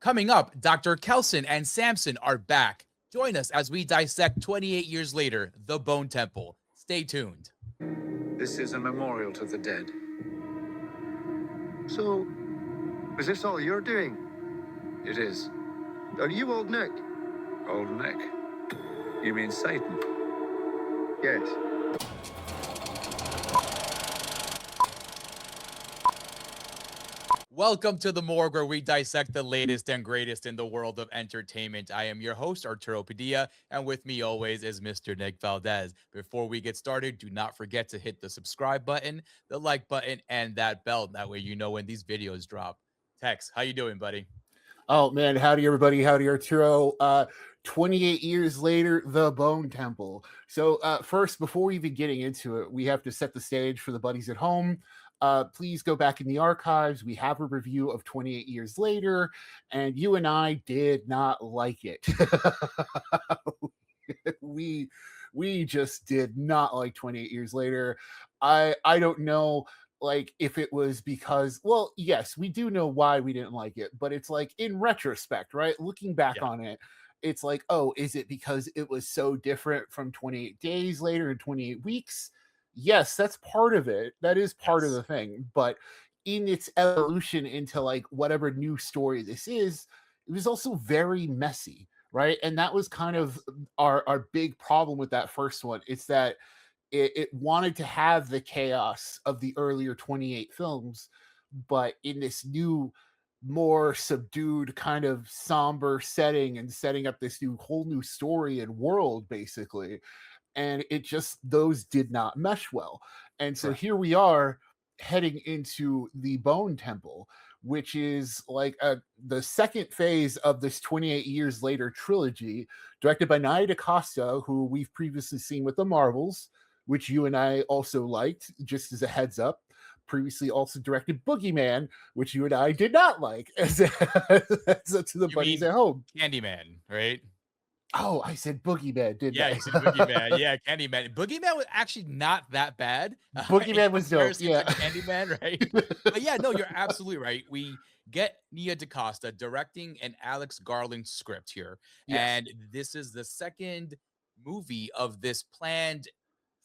Coming up, Dr. Kelson and Samson are back. Join us as we dissect 28 years later, the Bone Temple. Stay tuned. This is a memorial to the dead. So, is this all you're doing? It is. Are you Old Nick? Old Nick. You mean Satan? Yes. Welcome to the Morgue, where we dissect the latest and greatest in the world of entertainment. I am your host, Arturo Padilla, and with me always is Mr. Nick Valdez. Before we get started, do not forget to hit the subscribe button, the like button, and that bell. That way you know when these videos drop. Tex, how you doing, buddy? Oh, man. Howdy, everybody. Howdy, Arturo. 28 years later, the Bone Temple. So first, before we even getting into it, we have to set the stage for the buddies at home. Please go back in the archives. We have a review of 28 years later, and you and I did not like it. we just did not like 28 years later. I don't know, like, if it was because, well, yes, we do know why we didn't like it, but it's like in retrospect, right? Looking back on it, it's like, oh, is it because it was so different from 28 days later and 28 weeks? Yes, that's part of it. That is part of the thing. But in its evolution into like whatever new story this is, it was also very messy, right? And that was kind of our big problem with that first one. It's that it wanted to have the chaos of the earlier 28 films, but in this new, more subdued kind of somber setting and setting up this whole new story and world, basically. And it just, those did not mesh well. And so here we are heading into the Bone Temple, which is like the second phase of this 28 years later trilogy, directed by Nia DaCosta, who we've previously seen with the Marvels, which you and I also liked, just as a heads up. Previously also directed Boogeyman, which you and I did not like, as to the buddies at home. Candyman, right? Oh, I said Boogeyman, didn't I? Yeah, you said Boogeyman. Yeah, Candyman. Boogeyman was actually not that bad. Boogeyman was dope. Yeah. Candyman, right? But yeah, no, you're absolutely right. We get Nia DaCosta directing an Alex Garland script here. Yes. And this is the second movie of this planned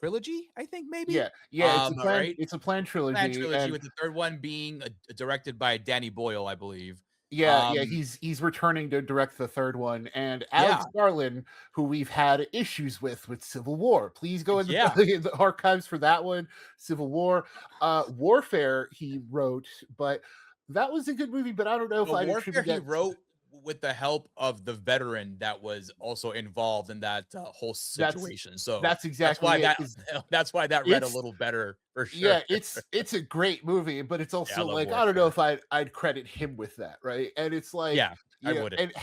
trilogy, I think, maybe. Yeah, it's a planned trilogy. Planned trilogy, with the third one being directed by Danny Boyle, I believe. Yeah, he's returning to direct the third one, and Alex Garland, who we've had issues with Civil War. Please go in the archives for that one. Civil War, Warfare, he wrote, but that was a good movie. But I don't know if I Warfare he wrote with the help of the veteran that was also involved in that whole situation. That's exactly that's why that read a little better for sure. Yeah, it's a great movie, but it's also like Warfare. I don't know if I'd credit him with that, right? And it's like, I wouldn't.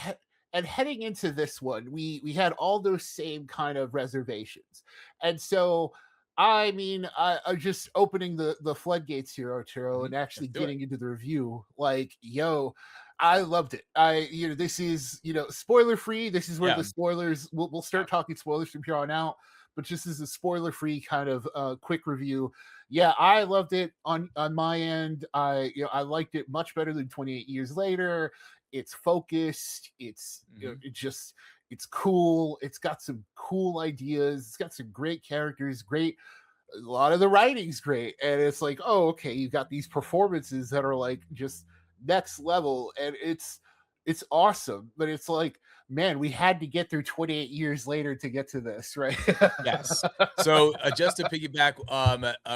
And heading into this one, we had all those same kind of reservations, and so I mean, I just opening the floodgates here, Arturo, and actually getting into the review. Like, yo, I loved it. This is, spoiler free. This is where the spoilers, we'll start talking spoilers from here on out, but just as a spoiler free kind of quick review. Yeah, I loved it on my end. I liked it much better than 28 years later. It's focused. It's it's cool. It's got some cool ideas. It's got some great characters. A lot of the writing's great. And it's like, oh, okay, you got these performances that are like just next level, and it's awesome. But it's like, man, we had to get through 28 years later to get to this, right? Yes. So just to piggyback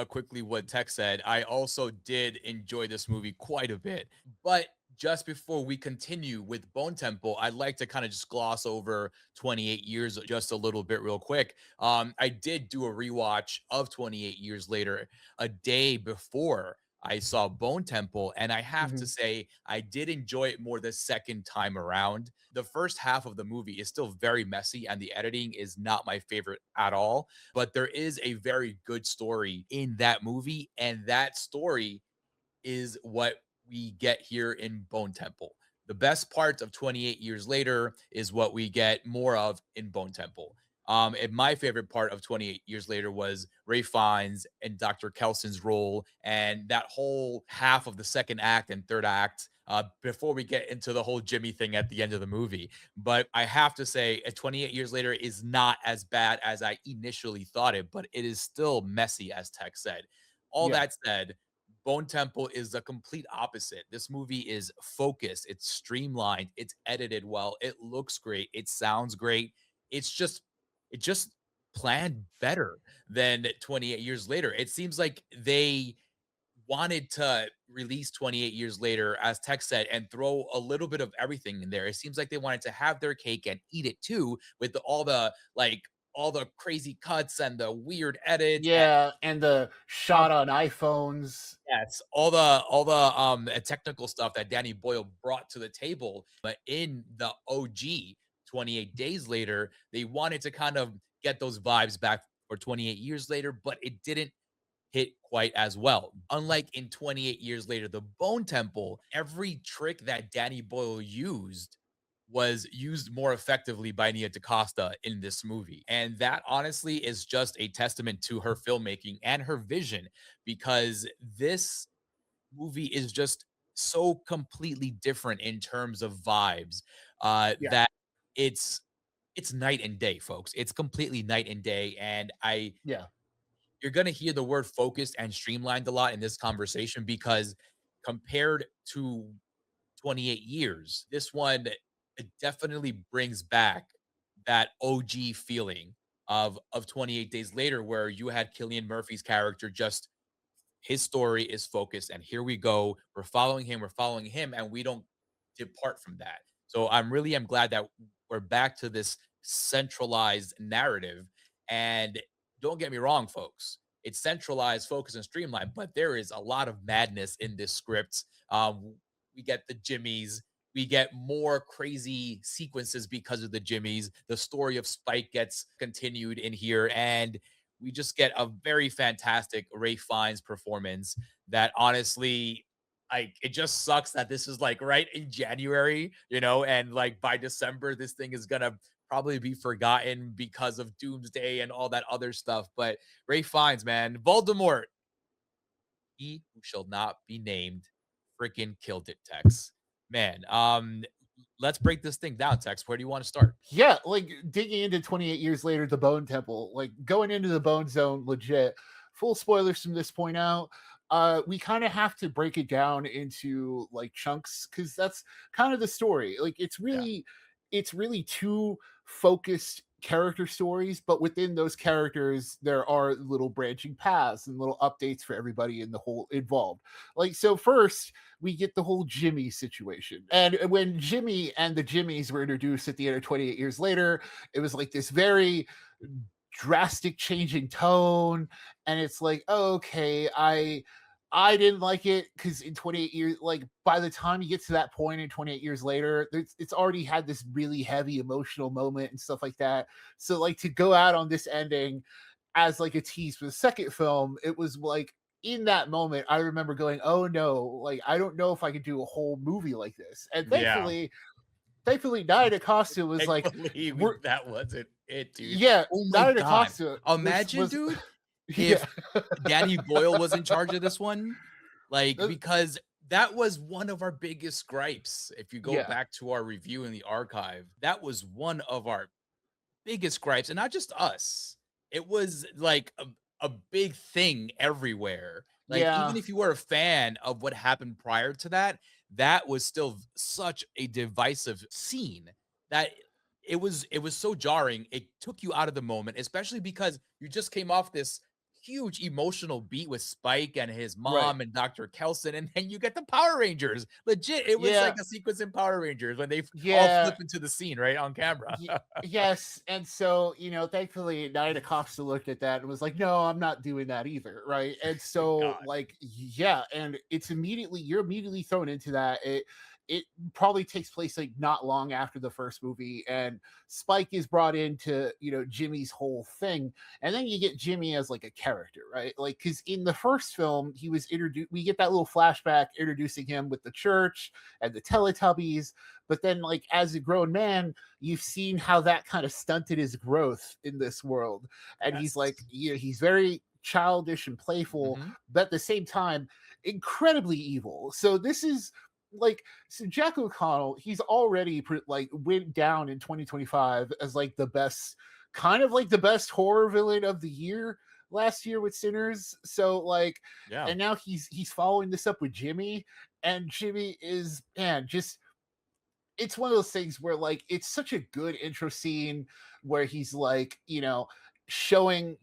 quickly what Tex said, I also did enjoy this movie quite a bit. But just before we continue with Bone Temple, I'd like to kind of just gloss over 28 years just a little bit real quick. I did do a rewatch of 28 years later a day before I saw Bone Temple, and I have to say I did enjoy it more the second time around. The first half of the movie is still very messy, and the editing is not my favorite at all, but there is a very good story in that movie, and that story is what we get here in Bone Temple. The best part of 28 years later is what we get more of in Bone Temple. And my favorite part of 28 years later was Ralph Fiennes and Dr. Kelson's role, and that whole half of the second act and third act before we get into the whole Jimmy thing at the end of the movie. But I have to say, 28 years later is not as bad as I initially thought it, but it is still messy, as Tech said. All Yeah. that said, Bone Temple is the complete opposite. This movie is focused, it's streamlined, it's edited well, it looks great, it sounds great. It just planned better than 28 years later. It seems like they wanted to release 28 years later, as Tech said, and throw a little bit of everything in there. It seems like they wanted to have their cake and eat it too, with all the crazy cuts and the weird edits. Yeah, and the And shot on iPhones. yes, all the technical stuff that Danny Boyle brought to the table. But in the OG 28 days later, they wanted to kind of get those vibes back for 28 years later, but it didn't hit quite as well. Unlike in 28 years later, the Bone Temple, every trick that Danny Boyle used was used more effectively by Nia DaCosta in this movie. And that honestly is just a testament to her filmmaking and her vision, because this movie is just so completely different in terms of vibes, Yeah. that it's it's night and day, folks. It's completely night and day. And I Yeah. you're going to hear the word focused and streamlined a lot in this conversation, because compared to 28 years, this one, it definitely brings back that OG feeling of 28 days later, where you had Killian Murphy's character just, his story is focused, and here we go. We're following him, and we don't depart from that. So I'm glad that we're back to this centralized narrative. And don't get me wrong, folks. It's centralized, focused, and streamlined, but there is a lot of madness in this script. We get the Jimmies. We get more crazy sequences because of the Jimmies. The story of Spike gets continued in here, and we just get a very fantastic Ray Fiennes performance that honestly, like, it just sucks that this is like right in January, and like by December, this thing is gonna probably be forgotten because of Doomsday and all that other stuff. But Ray Fiennes, man, Voldemort, he who shall not be named, freaking killed it, Tex. Man, let's break this thing down, Tex. Where do you want to start? Yeah, like digging into 28 years later, the Bone Temple, like going into the Bone Zone, legit. Full spoilers from this point out. We kind of have to break it down into like chunks because that's kind of the story. Like Yeah. it's really two focused character stories, but within those characters, there are little branching paths and little updates for everybody in the whole involved. Like, so first, we get the whole Jimmy situation. And when Jimmy and the Jimmies were introduced at the end of 28 years later, it was like this very drastic change in tone. And it's like, oh, okay, I didn't like it because in 28 years, like by the time you get to that point in 28 years later, it's already had this really heavy emotional moment and stuff like that. So like to go out on this ending as like a tease for the second film, it was like in that moment, I remember going, oh no, like I don't know if I could do a whole movie like this. And Yeah. thankfully, Nia DaCosta was like, Thankfully, we're that wasn't it, dude. yeah, Oh my Nia god. DaCosta Imagine, was dude, yeah. if Danny Boyle was in charge of this one, like, Uh, because that was one of our biggest gripes. If you go yeah, back to our review in the archive, that was one of our biggest gripes, and not just us. It was like a big thing everywhere. Like, even yeah, if you were a fan of what happened prior to that, that was still such a divisive scene that it was so jarring. It took you out of the moment, especially because you just came off this huge emotional beat with Spike and his right. mom and Dr. Kelson, and then you get the Power Rangers. Legit, it was Yeah, like a sequence in Power Rangers when they all yeah, flip into the scene right on camera. yes. And so, thankfully, Nia DaCosta looked at that and was like, no, I'm not doing that either. Right. And Thank so, God. like, yeah. And you're immediately thrown into that. It probably takes place like not long after the first movie. And Spike is brought into, Jimmy's whole thing. And then you get Jimmy as like a character, right? Like, because in the first film, he was introduced, we get that little flashback introducing him with the church and the Teletubbies. But then, like, as a grown man, you've seen how that kind of stunted his growth in this world. And he's like, Yes. he's very childish and playful, Mhm. but at the same time, incredibly evil. So this is like, so Jack O'Connell, he's already like went down in 2025 as like the best, kind of like the best horror villain of the year last year with Sinners. So like, Yeah. and now he's following this up with Jimmy, and Jimmy is, man, just, it's one of those things where like it's such a good intro scene where he's like, showing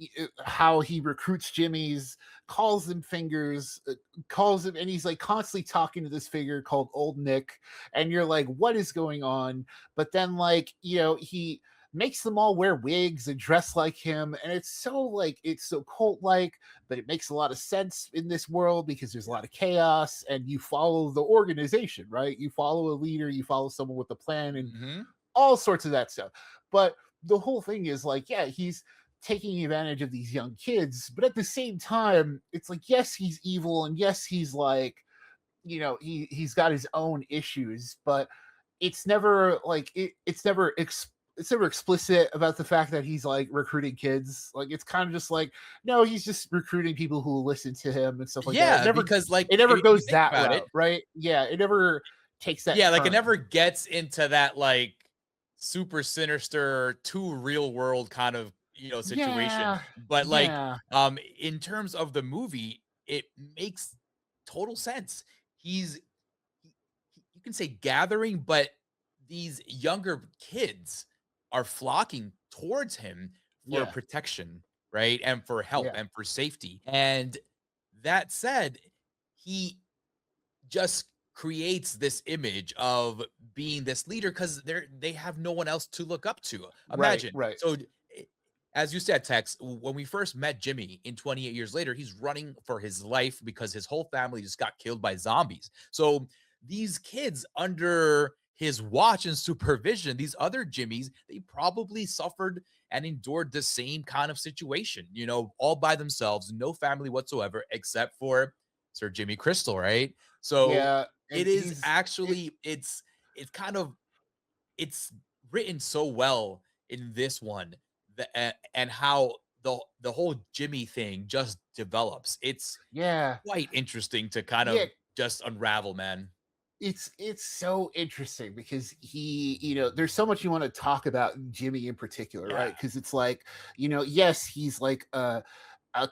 how he recruits Jimmy's, calls them fingers, calls him, and he's like constantly talking to this figure called Old Nick, and you're like, what is going on? But then like, he makes them all wear wigs and dress like him, and it's so like, it's so cult like, but it makes a lot of sense in this world because there's a lot of chaos, and you follow the organization, right? You follow a leader, you follow someone with a plan, and Mhm. all sorts of that stuff. But the whole thing is like, yeah, he's taking advantage of these young kids, but at the same time, it's like, yes, he's evil, and yes, he's like, he's got his own issues, but it's never like it's never it's never explicit about the fact that he's like recruiting kids. Like, it's kind of just like, no, he's just recruiting people who listen to him and stuff like that. Yeah, because like It never if you goes think that about route, it, right? Yeah, it never takes that yeah, like it turn. never gets into that like super sinister, too real world kind of situation. Yeah, But like yeah, in terms of the movie, it makes total sense. You can say gathering, but these younger kids are flocking towards him for yeah, protection, right? And for help yeah, and for safety. And that said, he just creates this image of being this leader because they have no one else to look up to. right, Imagine. right. So as you said, Tex, when we first met Jimmy in 28 years later, he's running for his life because his whole family just got killed by zombies. So these kids under his watch and supervision, these other Jimmys, they probably suffered and endured the same kind of situation, all by themselves, no family whatsoever, except for Sir Jimmy Crystal, right? So Yeah, it and is he's it, actually it's kind of it's written so well in this one and how the whole Jimmy thing just develops. It's yeah, quite interesting to kind yeah. of just unravel, man. It's so interesting because there's so much you want to talk about Jimmy in particular, Yeah. right? Because it's like, yes, he's like a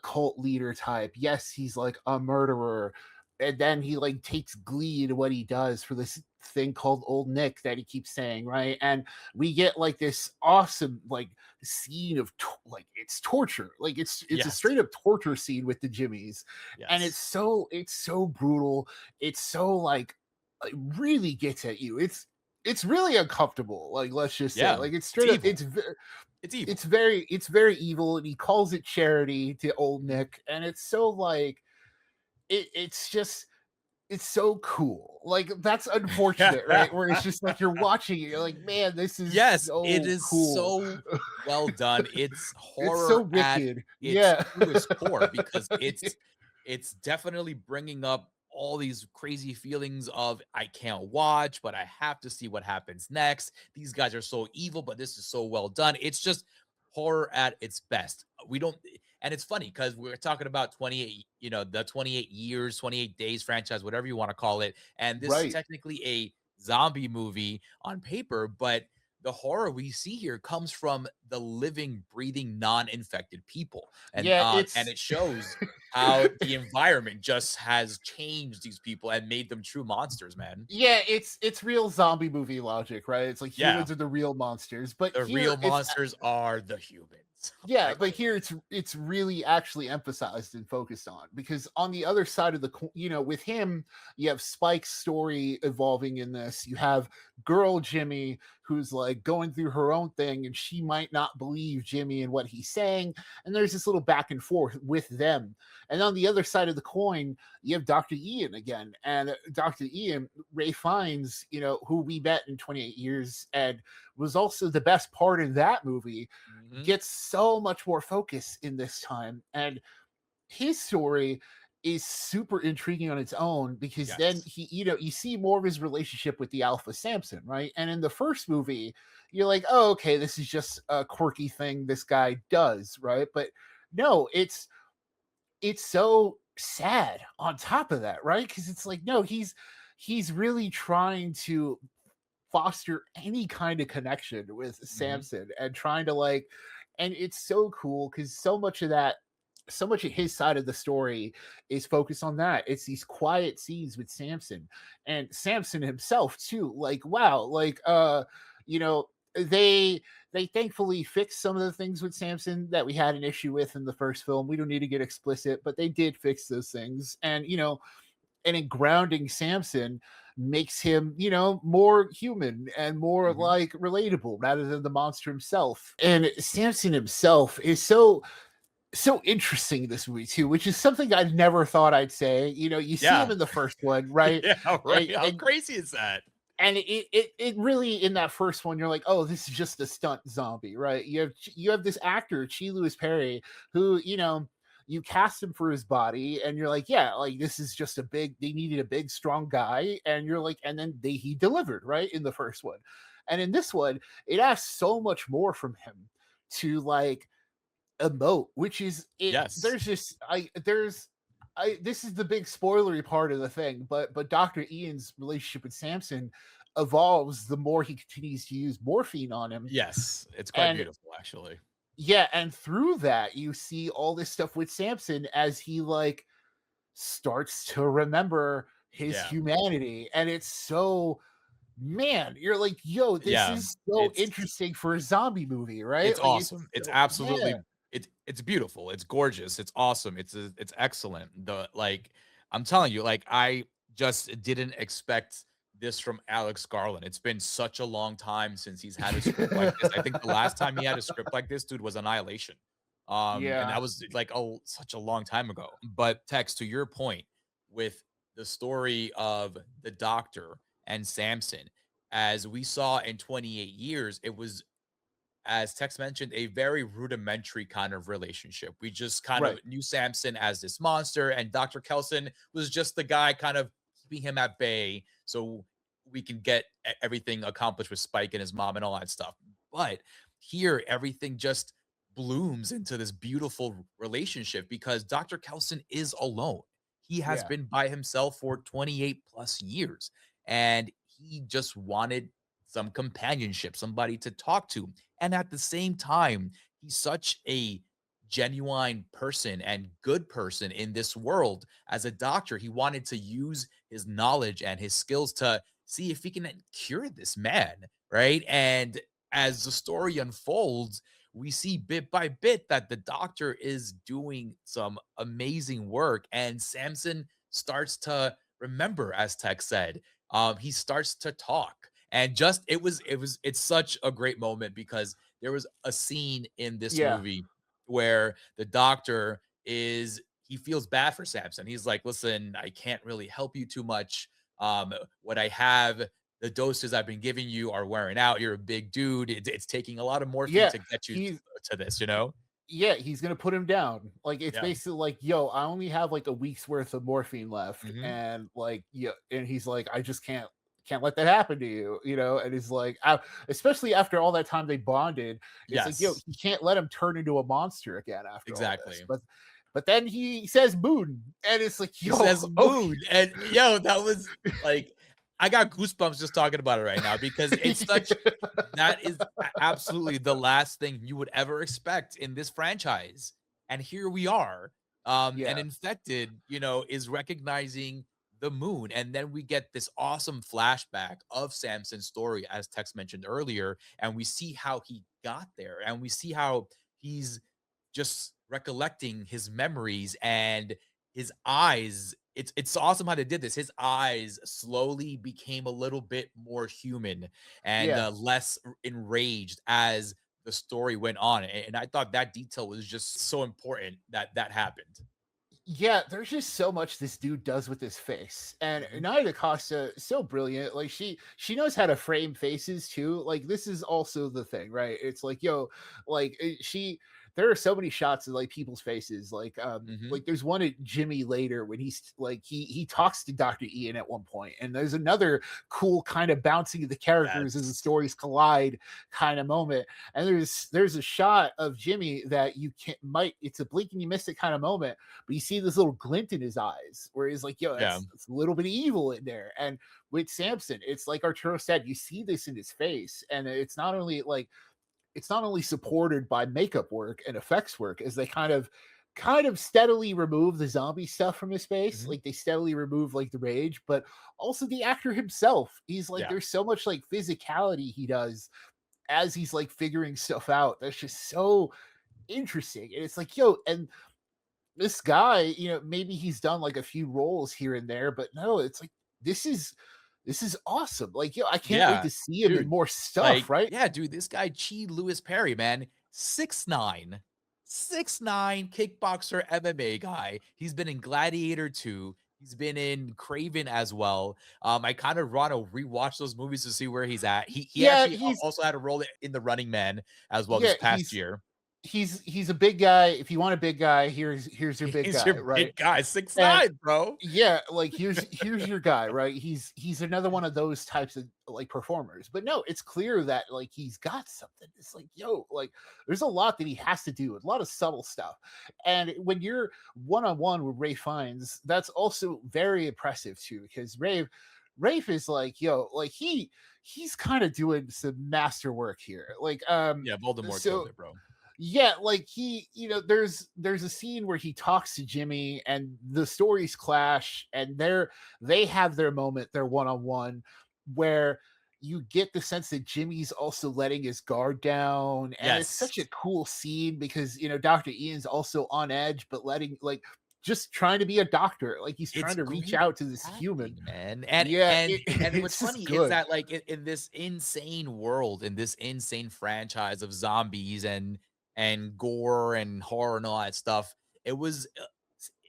cult leader type. Yes, he's like a murderer. And then he like takes glee to what he does for this thing called Old Nick that he keeps saying, right? And we get like this awesome like scene of like it's torture. Like it's a Yes. straight up torture scene with the Jimmys. And Yes. it's so brutal. It's so like it really gets at you. It's really uncomfortable. Like, let's just say, Yeah. like, it's It's straight up. evil. It's evil. It's very evil, and he calls it charity to Old Mhm. Nick, and it's so like it's just it's so cool. Like, that's unfortunate, right? Where it's just like you're watching it, you're like, man, this is Yes, it so is cool. so well done. It's It's so horror at wicked. its Yeah. truest core because it's definitely bringing up all these crazy feelings of I can't watch, but I have to see what happens next. These guys are so evil, but this is so well done. It's just horror at its best. We don't and it's funny because we're talking about 28, the 28 years, 28 days franchise, whatever you want to call it. And this is Right. technically a zombie movie on paper, but the horror we see here comes from the living, breathing, non-infected people, Yeah, and it's it shows how the environment just has changed these people and made them true monsters, man. yeah, it's real zombie movie logic, right? It's like Yeah, humans are the real monsters, but the real here it's monsters are the humans. yeah, Like, but here it's really actually emphasized and focused on because on the other side of the with him, you have Spike's story evolving in this. You have girl Jimmy who's like going through her own thing and she might not believe Jimmy and what he's saying, and there's this little back and forth with them. And on the other side of the coin, you have Dr. Ian again, and Dr. Ian Ray Fiennes, who we met in 28 years and was also the best part in that movie, mhm. gets so much more focus in this time, and his story is super intriguing on its own because then Yes. he you see more of his relationship with the alpha Samson, right? And in the first movie you're like, oh, okay, this is just a quirky thing this guy does, right? But no, it's so sad on top of that, right? Because it's like, no, he's really trying to foster any kind of connection with Mhm. Samson and trying to like, and it's so cool because so much of his side of the story is focused on that. It's these quiet scenes with Samson and Samson himself too. Like, wow, like you know, they thankfully fixed some of the things with Samson that we had an issue with in the first film. We don't need to get explicit, but they did fix those things. And and in grounding Samson makes him, more human and more Mhm. like relatable rather than the monster himself. And Samson himself is so interesting in this movie too, which is something I never thought I'd say. You see him Yeah. in the first one, right? Yeah, right. And How and, crazy is that? and it really in that first one, you're like, oh, this is just a stunt zombie, right? You have this actor, Chi Lewis Perry, who you cast him for his body, and you're like, yeah, like this is just they needed a big, strong guy, and you're like, and then he delivered right in the first one, and in this one, it asks so much more from him to like emote, which is it. Yes. There's just I this is the big spoilery part of the thing, but Dr. Ian's relationship with Samson evolves the more he continues to use morphine on him. Yes. It's quite And beautiful, actually. yeah, and through that you see all this stuff with Samson as he like starts to remember his Yeah. humanity. And it's so, man, you're like, yo, this Yeah. is so It's interesting for a zombie movie, right? it's Like it's awesome. It's so, yeah, absolutely it's beautiful. It's gorgeous. It's awesome. It's excellent. I'm telling you, like I just didn't expect this from Alex Garland. It's been such a long time since he's had a script like this. I think the last time he had a script like this, dude, was Annihilation. And yeah, that was like such a long time ago. But Tex, to your point, with the story of the Doctor and Samson, as we saw in 28 years, it was, as Tex mentioned, a very rudimentary kind of relationship. We just kind of right. knew Samson as this monster, and Dr. Kelson was just the guy kind of keeping him at bay so we can get everything accomplished with Spike and his mom and all that stuff. But here, everything just blooms into this beautiful relationship because Dr. Kelson is alone. He has Yeah. been by himself for 28 plus years, and he just wanted some companionship, somebody to talk to. And at the same time, he's such a genuine person and good person in this world. As a doctor, he wanted to use his knowledge and his skills to see if he can cure this man, right? And as the story unfolds, we see bit by bit that the doctor is doing some amazing work, and Samson starts to remember, as Tech said. He starts to talk, and just it's such a great moment because there was a scene in this Yeah. movie where the doctor is he feels bad for Samson. He's like, listen, I can't really help you too much. What I have, the doses I've been giving you are wearing out. You're a big dude. It's taking a lot of morphine Yeah. to get you He's to this, you know? yeah, he's gonna put him down. Like it's Yeah. basically like, yo, I only have like a week's worth of morphine left. Hmm. And like, yeah, and he's like, I just can't let that happen to you. And he's like, especially after all that time they bonded, it's like, yo, Yes, he can't let him turn into a monster again after all this. exactly. But then he says moon, and it's like, He yo, says okay. moon. And yo, that was like, I got goosebumps just talking about it right now because it's such that is absolutely the last thing you would ever expect in this franchise. And here we are. And Yeah, Infected, is recognizing the moon. And then we get this awesome flashback of Samson's story, as Tex mentioned earlier. And we see how he got there. And we see how he's just recollecting his memories and his eyes. It's awesome how they did this. His eyes slowly became a little bit more human and yeah. less enraged as the story went on. And I thought that detail was just so important that that happened. Yeah, there's just so much this dude does with his face, and Mhm. Nia DaCosta so brilliant. Like she knows how to frame faces too. Like this is also the thing, right? It's like, yo, like she there are so many shots of like people's faces. Mhm. Like there's one at Jimmy later when he's like he talks to Dr. Ian at one point, and there's another cool kind of bouncing of the characters as the That's stories collide kind of moment. And there's a shot of Jimmy that you can't might it's a blink and you miss it kind of moment, but you see this little glint in his eyes where he's like, yo, yeah. that's a little bit of evil in there. And with Samson, it's like Arturo said, you see this in his face, and it's not only supported by makeup work and effects work as they kind of steadily remove the zombie stuff from his face, Mhm. like they steadily remove like the rage, but also the actor himself. He's like Yeah. there's so much like physicality he does as he's like figuring stuff out. That's just so interesting. And it's like, yo, and this guy, maybe he's done like a few roles here and there, but no, it's like this is this is awesome. Like, yo, I can't wait Yeah. to see him in Dude, more like, stuff, right? yeah, dude, this guy Chi Lewis Perry, man, 6'9", 6'9" kickboxer MMA guy. He's been in Gladiator 2. He's been in Craven as well. I kind of want to rewatch those movies to see where he's at. He Yeah, actually also had a role in The Running Man as well yeah, this past year. he's a big guy. If you want a big guy, here's your big He's guy, your right? big guy, six And nine, bro. yeah, like here's your guy, right? He's another one of those types of like performers. But no, it's clear that like he's got something. It's like, yo, like there's a lot that he has to do, a lot of subtle stuff. And when you're one on one with Ray Fiennes, that's also very impressive too, because Rafe is like, yo, like he's kind of doing some masterwork here. Yeah, Voldemort So killed it, bro. yeah, like there's a scene where he talks to Jimmy and the stories clash, and they have their moment, their one-on-one, where you get the sense that Jimmy's also letting his guard down. And it's Yes. such a cool scene because Dr. Ian's also on edge, but letting like just trying to be a doctor, like he's It's trying to reach great out to this human. acting, man. And Yeah, and and what's it's just funny is good. that like in this insane world, in this insane franchise of zombies and gore and horror and all that stuff, it was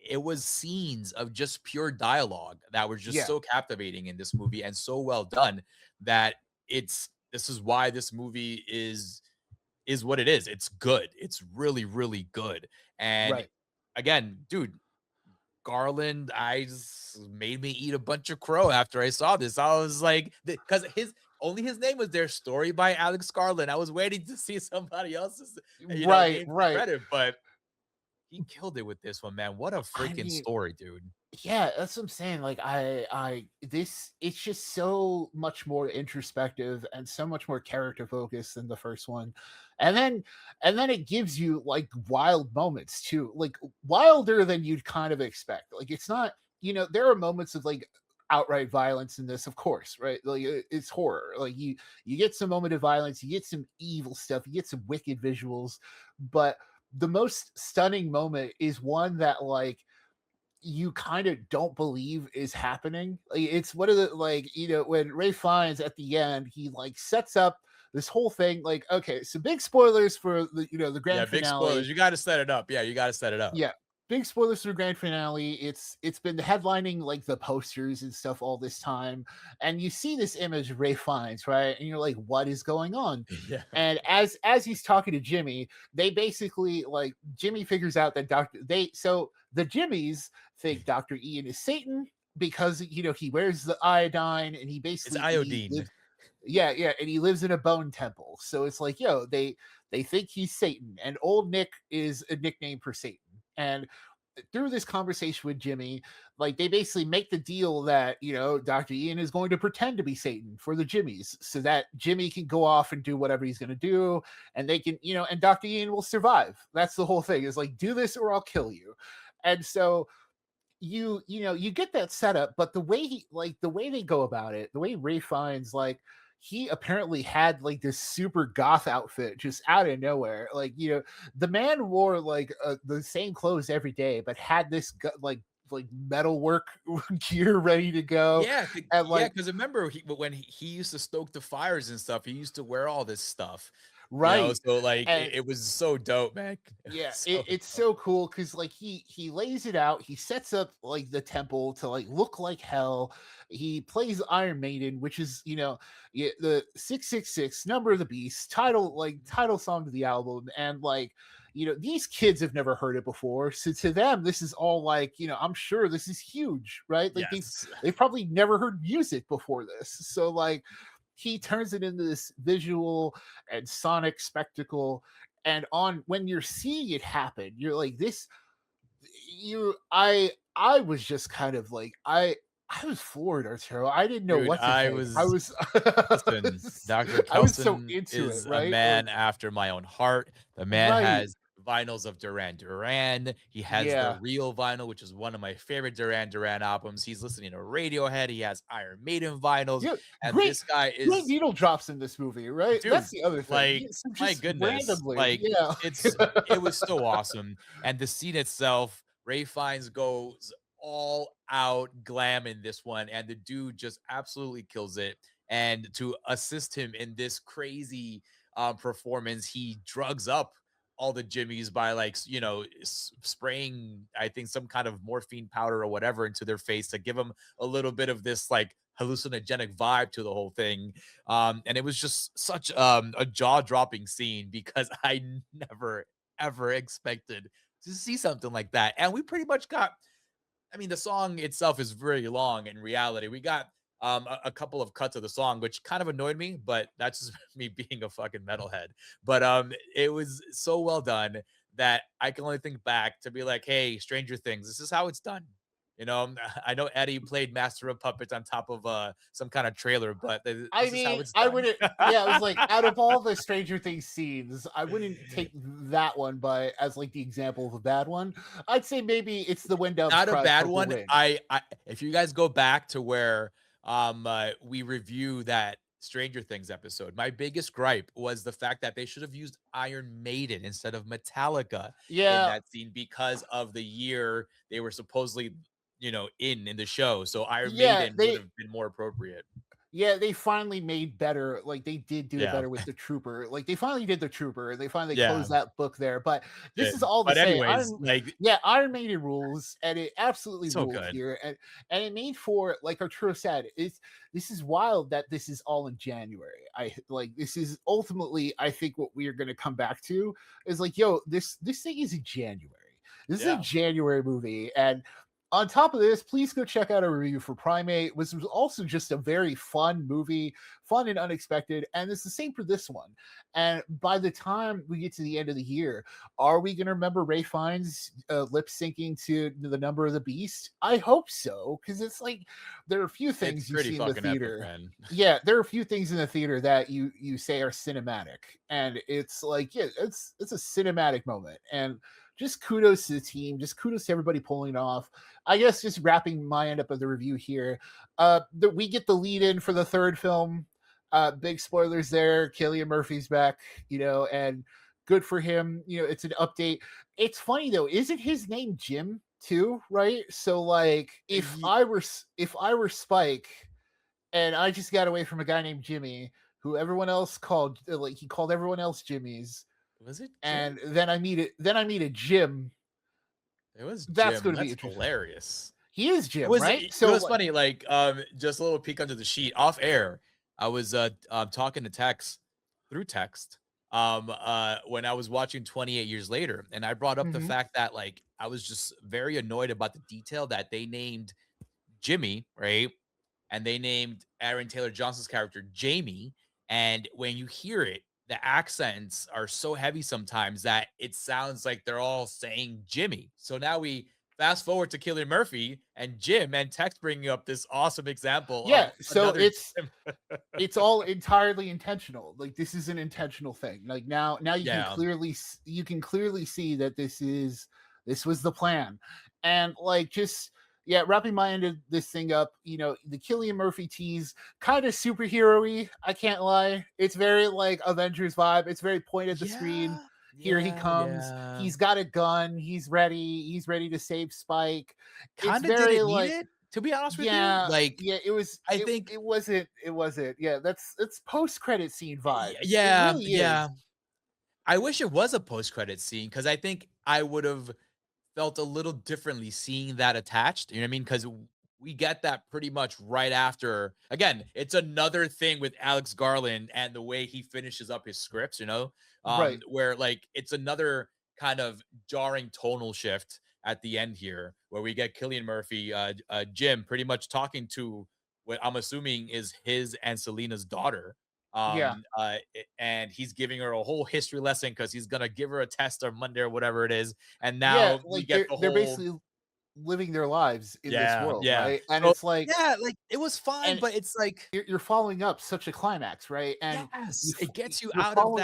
it was scenes of just pure dialogue that were just Yeah, so captivating in this movie and so well done that this is why this movie is what it is. It's good. It's really, really good. And right. again, dude, Garland, I just made me eat a bunch of crow after I saw this. I was like, because his name was there, story by Alex Garland. I was waiting to see somebody else's, Right, name for right. credit, but he killed it with this one, man. What a I freaking mean, story, dude. yeah, that's what I'm saying. Like this, it's just so much more introspective and so much more character focused than the first one. And then it gives you like wild moments too, like wilder than you'd kind of expect. Like it's not, there are moments of like outright violence in this, of course, right? Like it's horror. Like you get some moment of violence, you get some evil stuff, you get some wicked visuals, but the most stunning moment is one that like you kind of don't believe is happening. Like, it's one of the like, when Ray finds at the end, he like sets up this whole thing. Like, okay, so big spoilers for the Yeah, grand big spoilers. finale. You got to set it up. Yeah, you got to set it up. Yeah, big spoilers for the grand finale. It's been headlining like the posters and stuff all this time, and you see this image of Ray finds, right, and you're like, what is going on? Yeah. And as he's talking to Jimmy, they basically like Jimmy figures out that the Jimmys think Dr. Ian is Satan because he wears the iodine and he It's basically he iodine. lives, yeah, yeah, and he lives in a bone temple. So it's like, yo, they think he's Satan, and Old Nick is a nickname for Satan. And through this conversation with Jimmy, like they basically make the deal that Dr. Ian is going to pretend to be Satan for the Jimmys, so that Jimmy can go off and do whatever he's going to do, and they can, and Dr. Ian will survive. That's the whole thing. Is like, do this or I'll kill you. And so you get that setup, but the way they go about it, the way Ray finds like he apparently had like this super goth outfit just out of nowhere. Like, the man wore like the same clothes every day, but had this like metalwork gear ready to go. Yeah, And yeah, like, because remember when he used to stoke the fires and stuff, he used to wear all this stuff, right. so like And it was so dope, man. yeah, So it's dope. so cool because like he lays it out. He sets up like the temple to like look like hell. He plays Iron Maiden, which is the 666 number of the beast title song to the album, and like these kids have never heard it before. So to them, this is all like, I'm sure this is huge, right? Like Yes. they've probably never heard music before this. So like he turns it into this visual and sonic spectacle. And on when you're seeing it happen, you're like, this you I was just kind of like I was floored, Arturo. I didn't know Dude, what to I think. I was was listen, Dr. I was so Kelson into it, is a right? Like, man after my own heart. The man right. has vinyls of Duran Duran. He has the Yeah. real vinyl, which is one of my favorite Duran Duran albums. He's listening to Radiohead. He has Iron Maiden vinyls. Yeah. And Great this guy great is, needle drops in this movie, right? dude, That's the other thing. like, So my just goodness. randomly. Like, Yeah. it was so awesome. And the scene itself, Ray Fiennes goes all out glam in this one, and the dude just absolutely kills it. And to assist him in this crazy performance, he drugs up all the jimmies by like spraying, I think, some kind of morphine powder or whatever into their face to give them a little bit of this like hallucinogenic vibe to the whole thing. And it was just such a jaw-dropping scene because I never ever expected to see something like that. And we pretty much got, I mean, the song itself is very long in reality. We got a couple of cuts of the song, which kind of annoyed me, but that's just me being a fucking metalhead. But it was so well done that I can only think back to be like, hey, Stranger Things, this is how it's done. I know Eddie played Master of Puppets on top of some kind of trailer, but I this is how mean, it's I done. wouldn't. Yeah, it was like out of all the Stranger Things scenes, I wouldn't take that one, but as like the example of a bad one, I'd say maybe it's the Wind Doves Not a Cry bad Purple one. Wind. I if you guys go back to where we review that Stranger Things episode, my biggest gripe was the fact that they should have used Iron Maiden instead of Metallica in Yeah, that scene because of the year they were supposedly, in the show. So Iron yeah, Maiden would have been more appropriate. they finally made better. Like they did do it Yeah. better with the Trooper. Like they finally did the Trooper. They finally Yeah. closed that book there. But this is Did. all to But say, anyways, like, Iron Maiden rules, and it absolutely so ruled good. here. And it made for, like Arturo said, this is wild that this is all in January. I like this is ultimately, I think, what we are going to come back to is like, yo, this thing is in January. This is a Yeah. January movie, and on top of this, please go check out our review for Primate, which was also just a very fun movie, fun and unexpected. And it's the same for this one. And by the time we get to the end of the year, are we going to remember Ray Fiennes lip syncing to the Number of the Beast? I hope so, because it's like there are a few It's things you pretty see in the fucking epic, theater. man. Yeah, there are a few things in the theater that you say are cinematic, and it's like, yeah, it's a cinematic moment. And just kudos to the team, just kudos to everybody pulling it off. I guess just wrapping my end up of the review here. We get the lead in for the third film. Big spoilers there. Cillian Murphy's back, and good for him. It's an update. It's funny though, isn't his name Jim too? Right. So like, if Ye- I were Spike, and I just got away from a guy named Jimmy, who everyone else called, like he called everyone else Jimmy's, Was it Jim? and then I meet a Jim. It was That's Jim. going to be That's interesting. hilarious. He is It Jim, was right? it So was funny, like, just a little peek under the sheet. Off air, I was, talking to through text, when I was watching 28 Years Later, and I brought up the Mhm. fact that, like, I was just very annoyed about the detail that they named Jimmy, right? And they named Aaron Taylor Johnson's character Jamie. And when you hear it, the accents are so heavy sometimes that it sounds like they're all saying Jimmy. So now we fast forward to Cillian Murphy and Jim, and Tex bringing up this awesome example of Yeah, so another Jim. it's all entirely intentional. Like this is an intentional thing. Like now Yeah. you can clearly see that this was the plan. And like just yeah, wrapping my end of this thing up, the Cillian Murphy tease, kind of superhero-y, I can't lie. It's very like Avengers vibe. It's very point at the screen. Yeah. Here he Yeah. comes. Yeah. He's got a gun. He's ready. He's ready to save Spike. It's Kind of did very it need like it, to be honest with you? yeah, Like, yeah, it was I think, it wasn't. Yeah, it's post-credit scene vibes. It yeah, really yeah. is. I wish it was a post-credit scene because I think I would have felt a little differently seeing that attached. You know what I mean? Because we get that pretty much right after. Again, it's another thing with Alex Garland and the way he finishes up his scripts, Right. where like it's another kind of jarring tonal shift at the end here, where we get Killian Murphy, Jim, pretty much talking to what I'm assuming is his and Selena's daughter. Yeah. And he's giving her a whole history lesson because he's gonna give her a test on Monday or whatever it is. And Yeah, now we like get the they're whole basically living their lives in this yeah, world, yeah. right? And So it's like, yeah, like it was fine, and but it's like you're following up such a climax, right? And yes, it gets you you're out of following.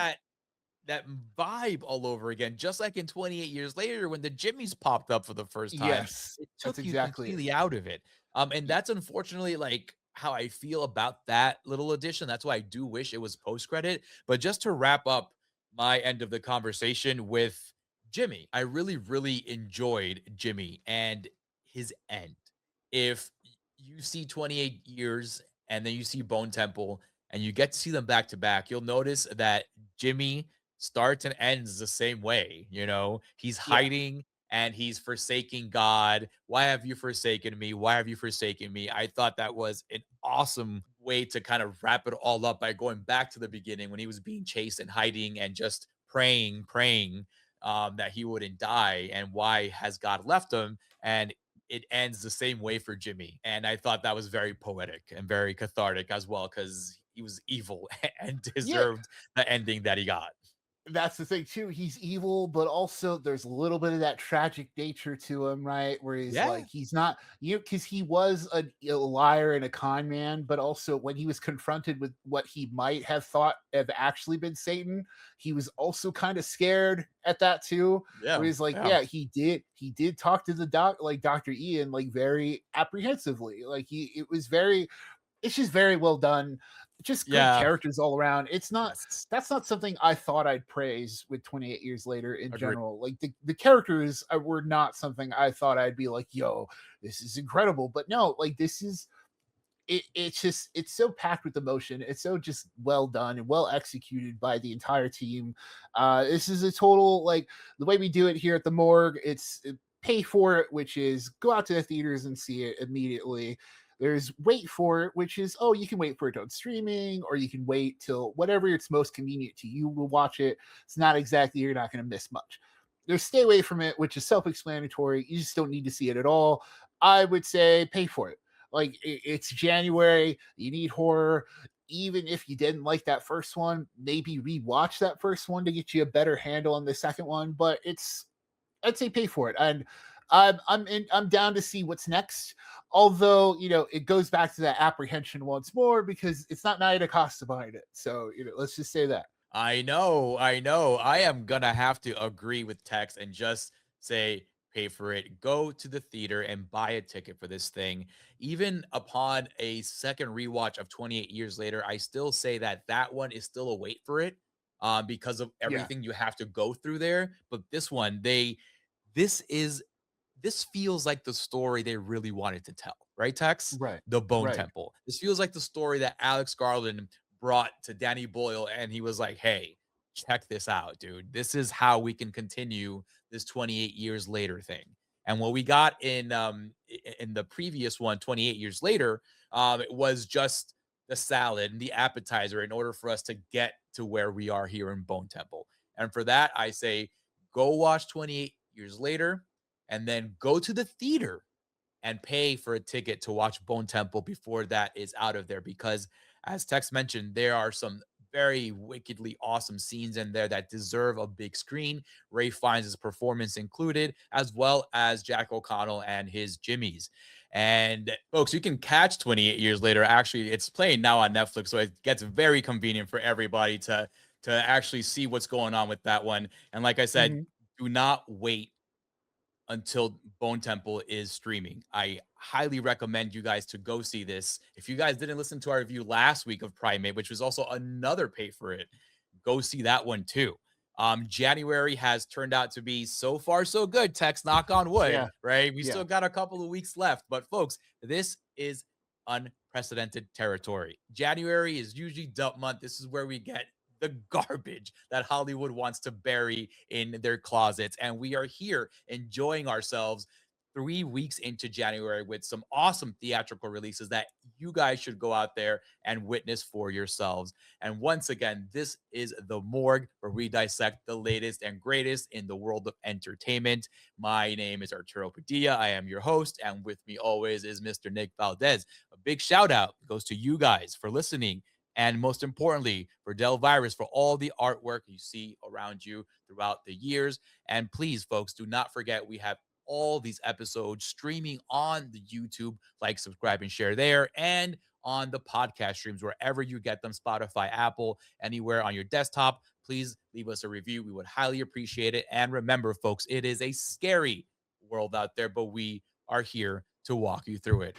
that vibe all over again, just like in 28 years later when the Jimmies popped up for the first time. Yes, It that's took you exactly it. completely out of it. And that's unfortunately like how I feel about that little addition. That's why I do wish it was post credit. But just to wrap up my end of the conversation with Jimmy, I really, really enjoyed Jimmy and his end. If you see 28 years and then you see Bone Temple and you get to see them back to back, you'll notice that Jimmy starts and ends the same way. You know, he's Yeah. hiding and he's forsaking God. Why have you forsaken me? Why have you forsaken me? I thought that was an awesome way to kind of wrap it all up by going back to the beginning when he was being chased and hiding and just praying that he wouldn't die. And why has God left him? And it ends the same way for Jimmy. And I thought that was very poetic and very cathartic as well because he was evil and Yeah, deserved the ending that he got. that's the thing too. He's evil, but also there's a little bit of that tragic nature to him, right? Where he's Yeah. like, he's not, because he was a liar and a con man, but also when he was confronted with what he might have thought have actually been Satan, he was also kind of scared at that too. Where Yeah. he's like, Yeah. yeah, he did talk to the like Dr. Ian, like very apprehensively. Like it was very, it's just very well done. Just good Yeah. characters all around. It's not, Yes. that's not something I thought I'd praise with 28 years later in Agree. general. Like the characters were not something I thought I'd be like, yo, this is incredible. But no, like this is it's just it's so packed with emotion. It's so just well done and well executed by the entire team. This is a total like the way we do it here at the morgue. It's pay for it, which is go out to the theaters and see it immediately. There's wait for it, which is oh, you can wait for it on streaming, or you can wait till whatever it's most convenient to you will watch it. It's not exactly you're not going to miss much. There's stay away from it, which is self-explanatory. You just don't need to see it at all. I would say pay for it. Like it's January, you need horror. Even if you didn't like that first one, maybe rewatch that first one to get you a better handle on the second one. But it's I'd say pay for it. And I'm down to see what's next. Although it goes back to that apprehension once more because it's not Nia DaCosta behind it. So let's just say that. I know, I know. I am gonna have to agree with Tex and just say pay for it. Go to the theater and buy a ticket for this thing. Even upon a second rewatch of 28 years later, I still say that that one is still a wait for it because of Yeah. everything you have to go through there. But this one, this is this feels like the story they really wanted to tell, right, Tex? Right. The Bone Right. Temple. This feels like the story that Alex Garland brought to Danny Boyle, and he was like, "Hey, check this out, dude. This is how we can continue this 28 years later thing." And what we got in the previous one, 28 years later, it was just the salad and the appetizer in order for us to get to where we are here in Bone Temple. And for that, I say go watch 28 years later and then go to the theater and pay for a ticket to watch Bone Temple before that is out of there. Because, as Tex mentioned, there are some very wickedly awesome scenes in there that deserve a big screen. Ray Fiennes' performance included, as well as Jack O'Connell and his Jimmies. And folks, you can catch 28 years later. Actually, it's playing now on Netflix, so it gets very convenient for everybody to actually see what's going on with that one. And like I said, Mhm. do not wait until Bone Temple is streaming. I highly recommend you guys to go see this. If you guys didn't listen to our review last week of Primate, which was also another pay for it, go see that one too. January has turned out to be so far so good. Tex, knock on wood, Yeah. right? We Yeah. still got a couple of weeks left, but folks, this is unprecedented territory. January is usually dump month. This is where we get the garbage that Hollywood wants to bury in their closets. And we are here enjoying ourselves 3 weeks into January with some awesome theatrical releases that you guys should go out there and witness for yourselves. And once again, this is The Morgue, where we dissect the latest and greatest in the world of entertainment. My name is Arturo Padilla. I am your host, and with me always is Mr. Nick Valdez. A big shout out goes to you guys for listening, and most importantly, for Delvirus for all the artwork you see around you throughout the years. And please, folks, do not forget we have all these episodes streaming on the YouTube. Like, subscribe, and share there, and on the podcast streams wherever you get them, Spotify, Apple, anywhere on your desktop. Please leave us a review. We would highly appreciate it. And remember, folks, it is a scary world out there, but we are here to walk you through it.